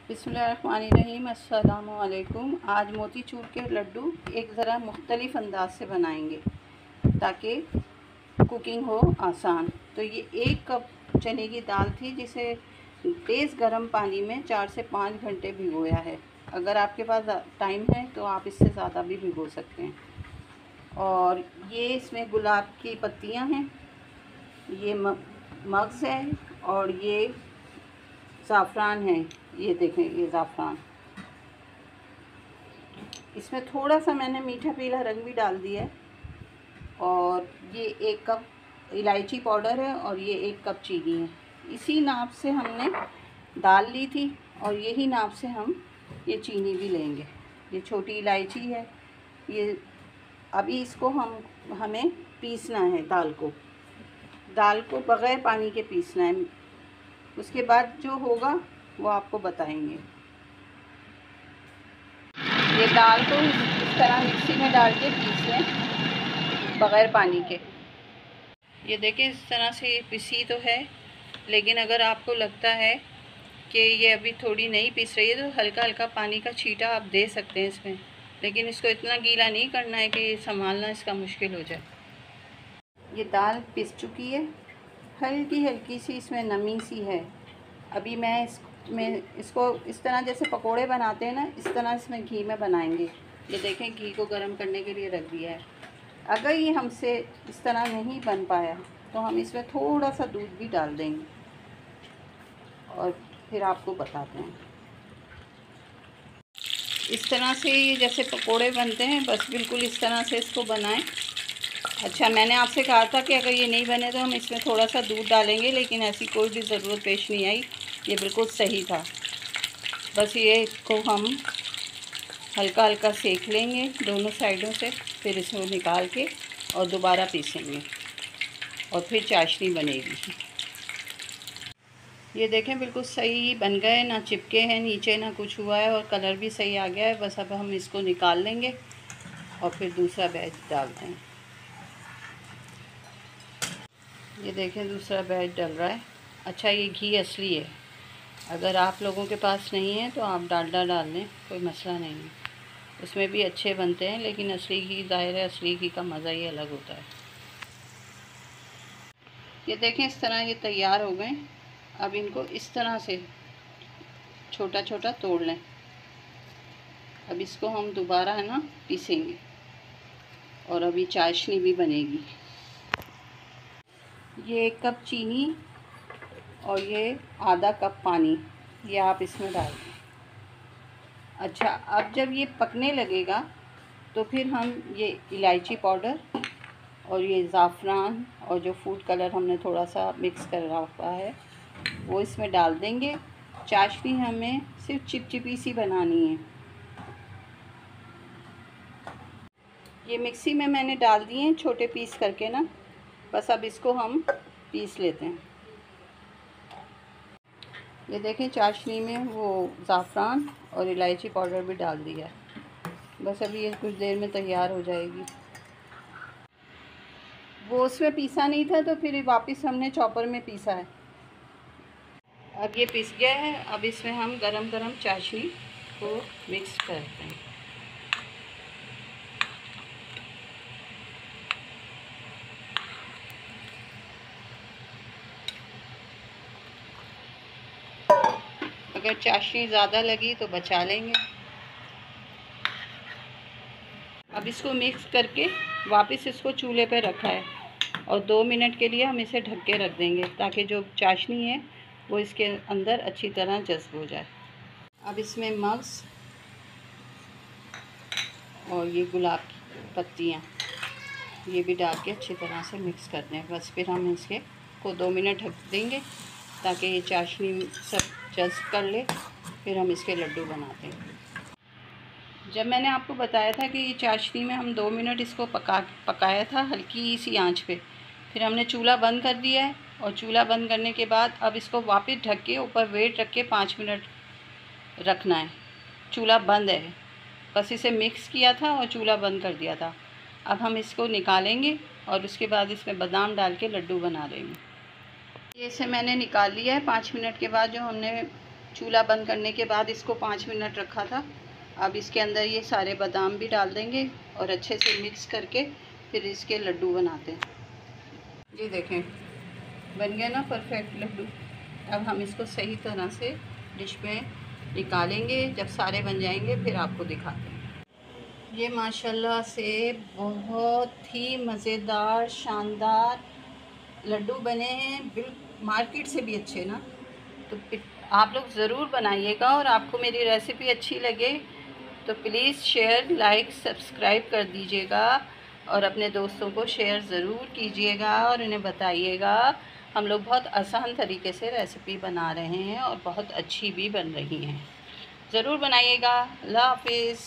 बिस्मिल्लाहिर्रहमानिर्रहीम। अस्सलामु अलैकुम। आज मोतीचूर के लड्डू एक ज़रा मुख्तलिफ़ अंदाज से बनाएंगे ताकि कुकिंग हो आसान। तो ये 1 कप चने की दाल थी जिसे तेज़ गर्म पानी में 4 से 5 घंटे भिगोया है। अगर आपके पास टाइम है तो आप इससे ज़्यादा भी भिगो सकते हैं। और ये इसमें गुलाब की पत्तियां हैं, ये मग्ज़ है और ये ज़ाफ़रान है। ये देखें, ये ज़ाफ़रान। इसमें थोड़ा सा मैंने मीठा पीला रंग भी डाल दिया है। और ये 1 कप इलायची पाउडर है और ये 1 कप चीनी है। इसी नाप से हमने दाल ली थी और यही नाप से हम ये चीनी भी लेंगे। ये छोटी इलायची है। ये अभी इसको हमें पीसना है। दाल को बग़ैर पानी के पीसना है। उसके बाद जो होगा वो आपको बताएंगे। ये दाल को इस तरह मिक्सी में डाल के पीस लें बग़ैर पानी के। ये देखें, इस तरह से ये पिसी तो है, लेकिन अगर आपको लगता है कि ये अभी थोड़ी नहीं पिस रही है तो हल्का हल्का पानी का छींटा आप दे सकते हैं इसमें, लेकिन इसको इतना गीला नहीं करना है कि संभालना इसका मुश्किल हो जाए। ये दाल पिस चुकी है, हल्की हल्की सी इसमें नमी सी है। अभी मैं इसको इस तरह जैसे पकोड़े बनाते हैं ना, इस तरह इसमें घी में बनाएंगे। ये देखें, घी को गर्म करने के लिए रख दिया है। अगर ये हमसे इस तरह नहीं बन पाया तो हम इसमें थोड़ा सा दूध भी डाल देंगे और फिर आपको बताते हैं। इस तरह से ये जैसे पकोड़े बनते हैं, बस बिल्कुल इस तरह से इसको बनाएं। अच्छा, मैंने आपसे कहा था कि अगर ये नहीं बने तो हम इसमें थोड़ा सा दूध डालेंगे, लेकिन ऐसी कोई भी ज़रूरत पेश नहीं आई। ये बिल्कुल सही था। बस ये इसको हम हल्का हल्का सेक लेंगे दोनों साइडों से, फिर इसको निकाल के और दोबारा पीसेंगे और फिर चाशनी बनेगी। ये देखें, बिल्कुल सही बन गए, ना चिपके हैं नीचे ना कुछ हुआ है और कलर भी सही आ गया है। बस अब हम इसको निकाल लेंगे और फिर दूसरा बैच डालते हैं। ये देखें, दूसरा बैच डल रहा है। अच्छा, ये घी असली है। अगर आप लोगों के पास नहीं है तो आप डालडा डाल लें, कोई मसला नहीं है। उसमें भी अच्छे बनते हैं, लेकिन असली घी, ज़ाहिर है असली घी का मज़ा ही अलग होता है। ये देखें, इस तरह ये तैयार हो गए। अब इनको इस तरह से छोटा छोटा तोड़ लें। अब इसको हम दोबारा है ना पीसेंगे और अभी चाशनी भी बनेगी। ये 1 कप चीनी और ये आधा कप पानी, ये आप इसमें डाल दें। अच्छा, अब जब ये पकने लगेगा तो फिर हम ये इलायची पाउडर और ये ज़ाफ़रान और जो फूड कलर हमने थोड़ा सा मिक्स कर रखा है वो इसमें डाल देंगे। चाशनी हमें सिर्फ चिपचिपी सी बनानी है। ये मिक्सी में मैंने डाल दिए हैं छोटे पीस करके ना। बस अब इसको हम पीस लेते हैं। ये देखें, चाशनी में वो ज़ाफ़रान और इलायची पाउडर भी डाल दिया है। बस अभी ये कुछ देर में तैयार हो जाएगी। वो उसमें पीसा नहीं था तो फिर वापस हमने चॉपर में पीसा है। अब ये पिस गया है। अब इसमें हम गरम गरम चाशनी को मिक्स करते हैं। अगर चाशनी ज़्यादा लगी तो बचा लेंगे। अब इसको मिक्स करके वापस इसको चूल्हे पे रखा है और 2 मिनट के लिए हम इसे ढक के रख देंगे ताकि जो चाशनी है वो इसके अंदर अच्छी तरह जज़्ब हो जाए। अब इसमें मग्ज़ और ये गुलाब की पत्तियाँ ये भी डाल के अच्छी तरह से मिक्स कर दें। बस फिर हम इसके को 2 मिनट ढक देंगे ताकि ये चाशनी सब जज़्ब कर ले। फिर हम इसके लड्डू बनाते हैं। जब मैंने आपको बताया था कि ये चाशनी में हम 2 मिनट इसको पकाया था हल्की सी आंच पे, फिर हमने चूल्हा बंद कर दिया है और चूल्हा बंद करने के बाद अब इसको वापस ढक के ऊपर वेट रख के 5 मिनट रखना है। चूल्हा बंद है, बस इसे मिक्स किया था और चूल्हा बंद कर दिया था। अब हम इसको निकालेंगे और उसके बाद इसमें बादाम डाल के लड्डू बना देंगे। ये इसे मैंने निकाल लिया है 5 मिनट के बाद। जो हमने चूल्हा बंद करने के बाद इसको 5 मिनट रखा था। अब इसके अंदर ये सारे बादाम भी डाल देंगे और अच्छे से मिक्स करके फिर इसके लड्डू बनाते हैं। ये देखें बन गया ना परफेक्ट लड्डू। अब हम इसको सही तरह से डिश में निकालेंगे। जब सारे बन जाएंगे फिर आपको दिखाते हैं। ये माशाल्लाह से बहुत ही मज़ेदार शानदार लड्डू बने हैं, बिल्कुल मार्केट से भी अच्छे ना। तो आप लोग ज़रूर बनाइएगा और आपको मेरी रेसिपी अच्छी लगे तो प्लीज़ शेयर लाइक सब्सक्राइब कर दीजिएगा और अपने दोस्तों को शेयर ज़रूर कीजिएगा और उन्हें बताइएगा। हम लोग बहुत आसान तरीके से रेसिपी बना रहे हैं और बहुत अच्छी भी बन रही हैं। ज़रूर बनाइएगा। अल्लाह हाफिज़।